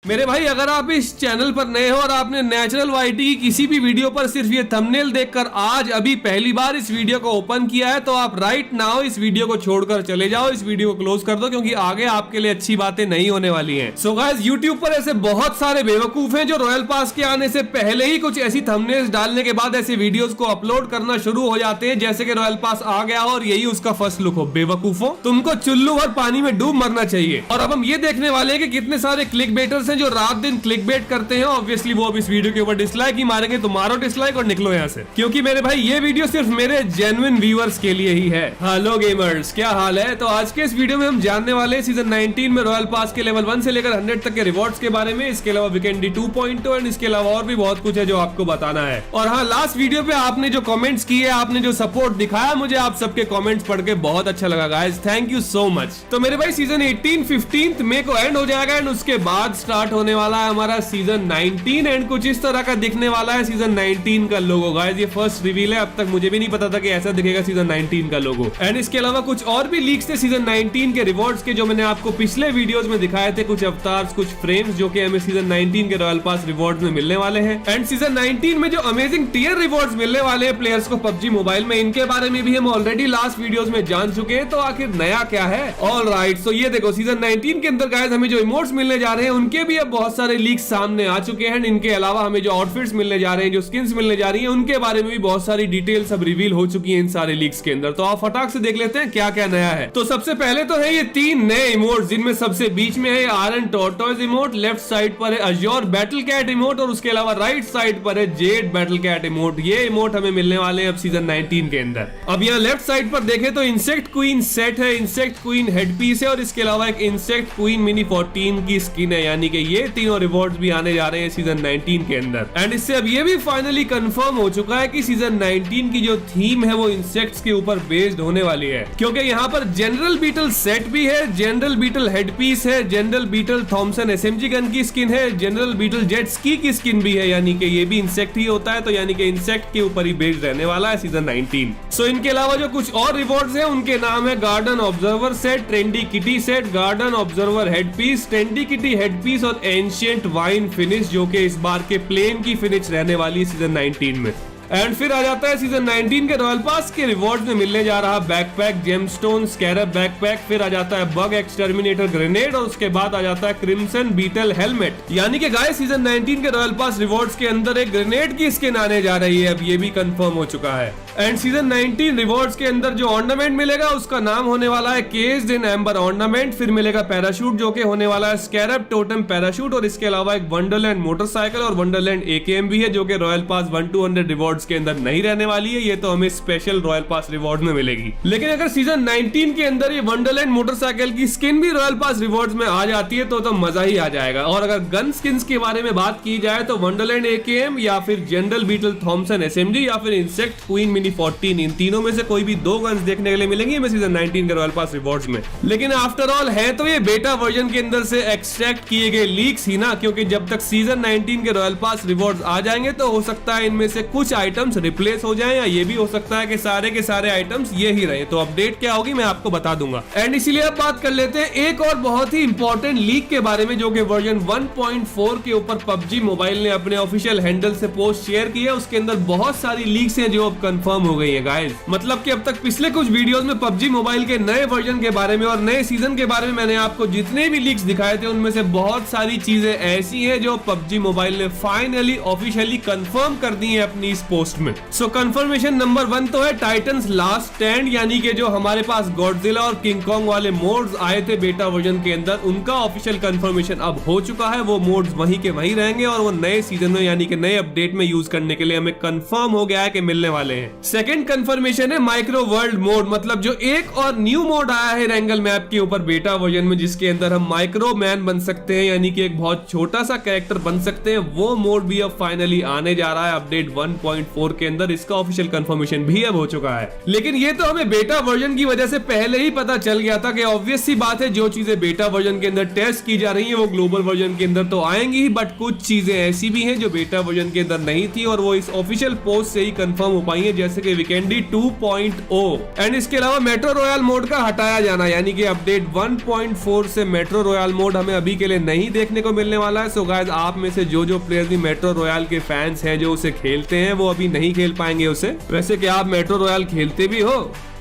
मेरे भाई अगर आप इस चैनल पर नए हो और आपने नेचुरल वाईटी की किसी भी वीडियो पर सिर्फ ये थंबनेल देखकर आज अभी पहली बार इस वीडियो को ओपन किया है तो आप राइट नाउ इस वीडियो को छोड़कर चले जाओ, इस वीडियो को क्लोज कर दो क्योंकि आगे आपके लिए अच्छी बातें नहीं होने वाली हैं। सो गाइस यूट्यूब पर ऐसे बहुत सारे बेवकूफ हैं जो रॉयल पास के आने से पहले ही कुछ ऐसी थंबनेल्स डालने के बाद ऐसे वीडियोस को अपलोड करना शुरू हो जाते हैं जैसे कि रॉयल पास आ गया हो और यही उसका फर्स्ट लुक हो। बेवकूफों, तुमको चुल्लू भर पानी में डूब मरना चाहिए। और अब हम ये देखने वाले हैं कि कितने सारे क्लिक बेटर्स हैं जो रात दिन क्लिक बेट करते हैं। ऑब्वियसली वो अब इस वीडियो के ऊपर डिसलाइक ही मारेंगे, तो मारो डिसलाइक और निकलो यहाँ से, क्योंकि मेरे भाई ये वीडियो सिर्फ मेरे जेन्युइन व्यूअर्स के लिए ही है। हेलो गेमर्स, क्या हाल है? तो आज के इस वीडियो में हम जानने वाले हैं सीजन 19 में रॉयल पास के लेवल 1 से लेकर 100 तक के रिवॉर्ड्स के बारे में, इसके अलावा वीकेंडी 2.0 एंड इसके अलावा और भी बहुत कुछ है जो आपको बताना है। और हाँ, लास्ट वीडियो पे आपने जो कमेंट्स किए, आपने जो सपोर्ट दिखाया, मुझे आप सबके कमेंट्स पढ़ के बहुत अच्छा लगा guys, thank you so much. तो मेरे भाई सीजन 18 15 मई को एंड हो जाएगा एंड उसके बाद स्टार्ट होने वाला है हमारा सीजन 19 एंड कुछ इस तरह का दिखने वाला है सीजन 19 का लोगो। गाइस ये फर्स्ट रिवील है, अब तक मुझे भी नहीं पता था कि ऐसा दिखेगा सीजन 19 का लोगो। एंड इसके अलावा कुछ और भी लीक्स थे सीजन 19 के रिवॉर्ड्स के जो मैंने आपको पिछले वीडियोस में दिखाए थे, कुछ अवतार्स, कुछ फ्रेम्स जो कि हमें सीजन 19 के रॉयल पास रिवॉर्ड्स में मिलने वाले हैं। एंड सीजन 19 में जो अमेजिंग टियर रिवॉर्ड्स मिलने वाले हैं प्लेयर्स को पबजी मोबाइल में, इनके बारे में भी हम ऑलरेडी लास्ट वीडियोस में जान चुके हैं। तो आखिर नया क्या है? ऑलराइट, सो ये देखो सीजन 19 के अंदर गाइस हमें जो इमोट्स मिलने जा रहे हैं उनके भी अब बहुत सारे लीक्स सामने आ चुके हैं। इनके अलावा हमें जो आउटफिट्स मिलने जा रहे हैं, जो स्किन्स मिलने जा रही हैं, उनके बारे में भी बहुत सारी डिटेल्स अब रिवील हो चुकी हैं इन सारे लीक्स के अंदर। तो आप फटाक से देख लेते हैं क्या क्या नया है। तो सबसे पहले तो है ये 3 नए इमोट्स, जिनमें सबसे बीच में है iron tortoise emote, left side पर है अज्योर बैटल कैट इमोट और उसके अलावा राइट साइड पर है जेड बैटल कैट इमोट। ये इमोट हमें मिलने वाले हैं अब सीजन 19 के अंदर। अब यहाँ लेफ्ट साइड पर देखें तो इंसेक्ट क्वीन सेट है, इंसेक्ट क्वीन हेड पीस है और इसके अलावा एक इंसेक्ट क्वीन मिनी 14 की स्किन है, यानी कि ये तीनों रिवॉर्ड्स भी आने जा रहे हैं सीजन 19 के अंदर। एंड इससे अब ये भी फाइनली कंफर्म हो चुका है कि सीजन 19 की जो थीम है वो इंसेक्ट्स के ऊपर बेस्ड होने वाली है, क्योंकि यहाँ पर जनरल बीटल सेट भी है, जनरल बीटल हेड पीस है, general beetle Thomson SMG gun की स्किन है, जनरल बीटल जेट स्की की स्किन भी है, यानी कि ये भी इंसेक्ट ही होता है, तो यानी कि इंसेक्ट के ऊपर ही बेस्ड रहने वाला है सीजन 19। सो इनके अलावा जो कुछ और रिवॉर्ड्स हैं उनके नाम है garden observer set, trendy kitty set, garden observer head piece, trendy kitty head piece और एंशिएंट वाइन फिनिश, जो कि इस बार के प्लेन की फिनिश रहने वाली है सीजन 19 में। एंड फिर आ जाता है सीजन 19 के रॉयल पास के रिवॉर्ड्स में मिलने जा रहा बैकपैक जेमस्टोन स्कैरब बैकपैक, फिर आ जाता है बग एक्सटर्मिनेटर ग्रेनेड और उसके बाद आ जाता है क्रिम्सन बीटल हेलमेट। यानी कि गाइस सीजन 19 के रॉयल पास रिवॉर्ड्स के अंदर एक ग्रेनेड की स्किन आने जा रही है, अब ये भी कंफर्म हो चुका है। एंड सीजन 19 रिवॉर्ड्स के अंदर जो ऑर्नामेंट मिलेगा उसका नाम होने वाला है केस्ड इन एम्बर ऑर्नामेंट, फिर मिलेगा पैराशूट जो कि होने वाला है स्कैरब टोटम पैराशूट और इसके अलावा एक वंडरलैंड मोटरसाइकिल और वंडरलैंड एकेएम भी है जो कि रॉयल पास 1-100 रिवॉर्ड्स के अंदर नहीं रहने वाली है, ये तो हमें स्पेशल रॉयल पास रिवॉर्ड में मिलेगी। लेकिन अगर सीजन 19 के अंदर ये वंडरलैंड मोटरसाइकिल की स्किन भी रॉयल पास रिवॉर्ड्स में आ जाती है तो मजा ही आ जाएगा। और अगर गन स्किन्स के बारे में बात की जाए तो वंडरलैंड एकेएम या फिर जनरल बीटल थॉमसन एसएमजी या फिर इंसेक्ट क्वीन मिनी 14, इन तीनों में से कोई भी 2 गन्स देखने के लिए मिलेंगी हमें सीजन 19 के रॉयल पास रिवॉर्ड्स में। लेकिन आफ्टर ऑल है तो ये बेटा वर्जन के अंदर से एक्सट्रैक्ट किए गए लीक्स ही ना, क्योंकि जब तक सीजन 19 के रॉयल पास रिवॉर्ड्स आ जाएंगे तो हो सकता है इनमें से कुछ आइटम्स रिप्लेस हो जाएं या ये भी हो सकता है कि सारे के सारे आइटम्स ये ही रहे। तो अपडेट क्या होगी मैं आपको बता दूंगा। एंड इसीलिए अब बात कर लेते हैं एक और बहुत ही इंपॉर्टेंट लीक के बारे में जो कि वर्जन 1.4 के ऊपर पबजी मोबाइल ने अपने ऑफिशियल हैंडल से पोस्ट शेयर किया। उसके अंदर बहुत सारी लीक्स हैं जो अब कंफर्म हो गई है गाइस। मतलब कि अब तक पिछले कुछ वीडियोस में पबजी मोबाइल के नए वर्जन के बारे में और नए सीजन के बारे में मैंने आपको जितने भी लीक्स दिखाए थे उनमें से बहुत सारी चीजें ऐसी हैं जो पबजी मोबाइल ने फाइनली ऑफिशियली कंफर्म कर दी है अपनी इस पोस्ट में। सो कंफर्मेशन नंबर 1 तो है टाइटन्स लास्ट स्टैंड, यानी कि जो हमारे पास गॉडजिला और किंग कॉन्ग वाले मोड्स आए थे बेटा वर्जन के अंदर, उनका ऑफिशियल कंफर्मेशन अब हो चुका है। वो मोड्स वहीं के वहीं रहेंगे और वो नए सीजन में यानी कि नए अपडेट में यूज करने के लिए हमें कंफर्म हो गया है कि मिलने वाले हैं। सेकंड कंफर्मेशन है माइक्रो वर्ल्ड मोड, मतलब जो एक और न्यू मोड आया है रेंगल मैप के ऊपर बेटा वर्जन में, जिसके अंदर हम माइक्रो मैन बन सकते हैं, यानी कि एक बहुत छोटा सा कैरेक्टर बन सकते हैं। वो मोड भी अब फाइनली आने जा रहा है अपडेट 1.4 के अंदर, इसका ऑफिशियल कंफर्मेशन भी अब हो चुका है। लेकिन ये तो हमें बेटा वर्जन की वजह से पहले ही पता चल गया था कि ऑब्वियस सी बात है जो चीजें बेटा वर्जन के अंदर टेस्ट की जा रही है वो ग्लोबल वर्जन के अंदर तो आएंगी ही, बट कुछ चीजें ऐसी भी हैं जो बेटा वर्जन के अंदर नहीं थी और वो इस ऑफिशियल पोस्ट से ही कंफर्म हो पाई है जैसे कि वीकेंडी 2.0 एंड इसके अलावा मेट्रो रॉयल मोड का हटाया जाना, यानी कि अपडेट 1.4 से मेट्रो रॉयल मोड हमें अभी के लिए नहीं देखने को मिलने वाला है। सो गाइस, आप में से जो प्लेयर्स भी मेट्रो रॉयल के फैंस हैं जो उसे खेलते हैं वो अभी नहीं खेल पाएंगे उसे। वैसे क्या आप मेट्रो रॉयल खेलते भी हो?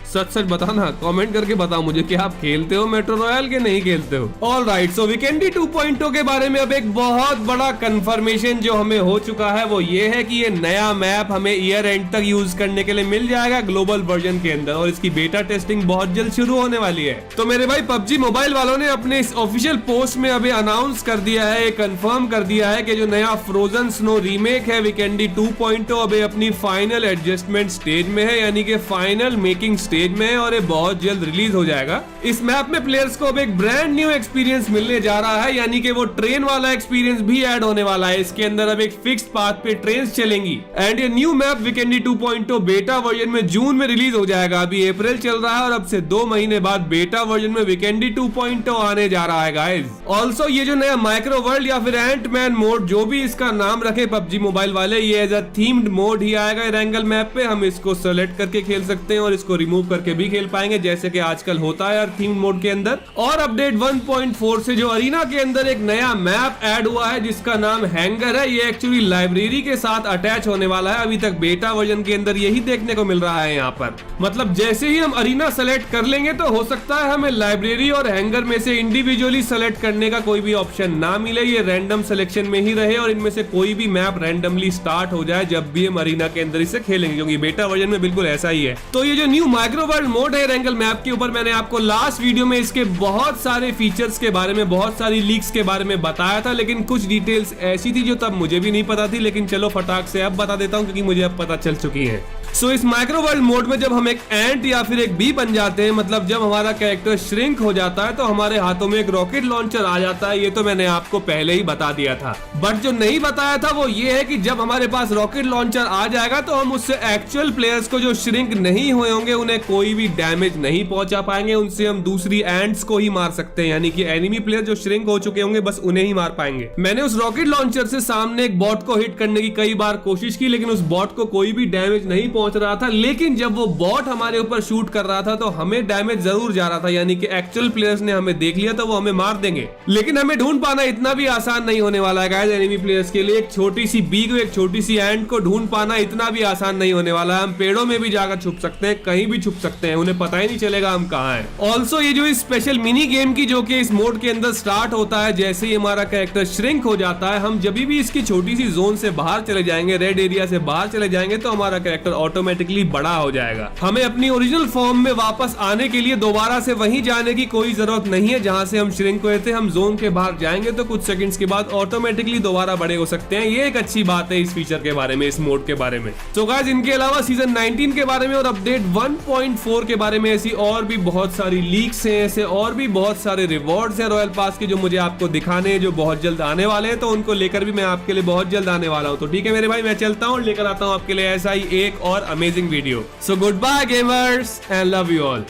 सच बताना, कमेंट करके बताओ मुझे कि आप खेलते हो मेट्रो रॉयल के नहीं खेलते हो। ऑल राइट, सो वीकेंडी 2.0 के बारे में अब एक बहुत बड़ा कंफर्मेशन जो हमें हो चुका है वो ये है कि ये नया मैप हमें ईयर एंड तक यूज करने के लिए मिल जाएगा ग्लोबल वर्जन के अंदर, और इसकी बेटा टेस्टिंग बहुत जल्द शुरू होने वाली है। तो मेरे भाई पबजी मोबाइल वालों ने अपने इस ऑफिशियल पोस्ट में अभी अनाउंस कर दिया है, कंफर्म कर दिया है कि जो नया फ्रोजन स्नो रीमेक है वीकेंडी 2.0 अभी अपनी फाइनल एडजस्टमेंट स्टेज में है, यानी कि फाइनल मेकिंग स्टेज में है, और ये बहुत जल्द रिलीज हो जाएगा। इस मैप में प्लेयर्स को अब एक ब्रांड न्यू एक्सपीरियंस मिलने जा रहा है, यानी कि वो ट्रेन वाला एक्सपीरियंस भी ऐड होने वाला है। इसके अंदर अब एक फिक्स्ड पाथ पे ट्रेन चलेंगी एंड ये न्यू मैप वीकेंडी 2.0 बेटा वर्जन में जून में रिलीज हो जाएगा। अभी अप्रैल चल रहा है और अब से 2 महीने बाद बेटा वर्जन में वीकेंडी 2.0 आने जा रहा है गाइस। ऑल्सो ये जो नया माइक्रो वर्ल्ड या फिर एंटमैन मोड, जो भी इसका नाम रखे पबजी मोबाइल वाले, ये एज अ थीम्ड मोड ही आएगा एंगल मैप पे। हम इसको सेलेक्ट करके खेल सकते हैं और इसको रिमूव करके भी खेल पाएंगे जैसे कि आजकल होता है थीम मोड के अंदर। और अपडेट 1.4 से जो अरीना के अंदर एक नया मैप ऐड हुआ है जिसका नाम हैंगर है, ये एक्चुअली लाइब्रेरी के साथ अटैच होने वाला है। अभी तक बेटा वर्जन के अंदर यही देखने को मिल रहा है यहाँ पर। मतलब जैसे ही हम अरीना सेलेक्ट कर लेंगे तो हो सकता है हमें लाइब्रेरी और हैंगर में से इंडिविजुअली सेलेक्ट करने का कोई भी ऑप्शन ना मिले, ये रैंडम सिलेक्शन में ही रहे और इनमें से कोई भी मैप रैंडमली स्टार्ट हो जाए जब भी हम अरीना के अंदर इसे खेलेंगे, क्योंकि बेटा वर्जन में बिल्कुल ऐसा ही है। तो ये जो न्यू माइक्रो वर्ल्ड मोड है एंगल मैप के ऊपर, मैंने आपको लास्ट वीडियो में इसके बहुत सारे फीचर्स के बारे में, बहुत सारी लीक्स के बारे में बताया था, लेकिन कुछ डिटेल्स ऐसी थी जो तब मुझे भी नहीं पता थी, लेकिन चलो फटाक से अब बता देता हूं क्योंकि मुझे अब पता चल चुकी है। सो इस माइक्रो वर्ल्ड मोड में जब हम एक एंट या फिर एक बी बन जाते हैं, मतलब जब हमारा कैरेक्टर श्रिंक हो जाता है तो हमारे हाथों में एक रॉकेट लॉन्चर आ जाता है। ये तो मैंने आपको पहले ही बता दिया था, बट जो नहीं बताया था वो ये है कि जब हमारे पास रॉकेट लॉन्चर आ जाएगा तो हम उससे एक्चुअल प्लेयर्स को जो श्रिंक नहीं हुए होंगे उन्हें कोई भी डैमेज नहीं पहुंचा पाएंगे, उनसे हम दूसरी एंट्स को ही मार सकते हैं, यानी कि एनिमी प्लेयर जो श्रिंक हो चुके होंगे बस उन्हें ही मार पाएंगे। मैंने उस रॉकेट लॉन्चर से सामने एक बॉट को हिट करने की कई बार कोशिश की, लेकिन उस बॉट को कोई भी डैमेज नहीं पहुंच रहा था। लेकिन जब वो बॉट हमारे ऊपर शूट कर रहा था तो हमें डैमेज जरूर जा रहा था, यानी कि एक्चुअल प्लेयर्स ने हमें देख लिया तो वो हमें मार देंगे। लेकिन हमें ढूंढ पाना इतना भी आसान नहीं होने वाला है गाइस। एनिमी प्लेयर्स के लिए एक छोटी सी बी को, एक छोटी सी एंट को ढूंढ पाना इतना भी आसान नहीं होने वाला है। हम पेड़ों में भी जाकर छुप सकते हैं, कहीं भी छुप सकते हैं, उन्हें पता ही नहीं चलेगा हम कहाँ हैं। ऑल्सो ये जो स्पेशल मिनी गेम की जो कि इस मोड के अंदर स्टार्ट होता है, जैसे ही हमारा कैरेक्टर श्रिंक हो जाता है, हम जब भी इसकी छोटी सी जोन से बाहर चले जाएंगे, रेड एरिया से बाहर चले जाएंगे, तो हमारा कैरेक्टर ऑटोमेटिकली बड़ा हो जाएगा। हमें अपनी ओरिजिनल फॉर्म में वापस आने के लिए दोबारा से वहीं जाने की कोई जरूरत नहीं है जहां से हम श्रिंक हुए थे। हम जोन के बाहर जाएंगे तो कुछ सेकंड्स के बाद ऑटोमेटिकली दोबारा बड़े हो सकते हैं। ये एक अच्छी बात है इस फीचर के बारे में, इस मोड के बारे में। तो गाइस, इनके अलावा सीजन 19 के बारे में और अपडेट 1.4 के बारे में ऐसी और भी बहुत सारी लीक्स हैं, ऐसे और भी बहुत सारे रिवॉर्ड्स हैं रॉयल पास के जो मुझे आपको दिखाने हैं, जो बहुत जल्द आने वाले हैं। तो उनको लेकर भी मैं आपके लिए बहुत जल्द आने वाला हूं। तो ठीक है मेरे भाई, मैं चलता हूं, लेकर आता हूं आपके लिए ऐसा ही एक और amazing video. So good bye gamers and love you all.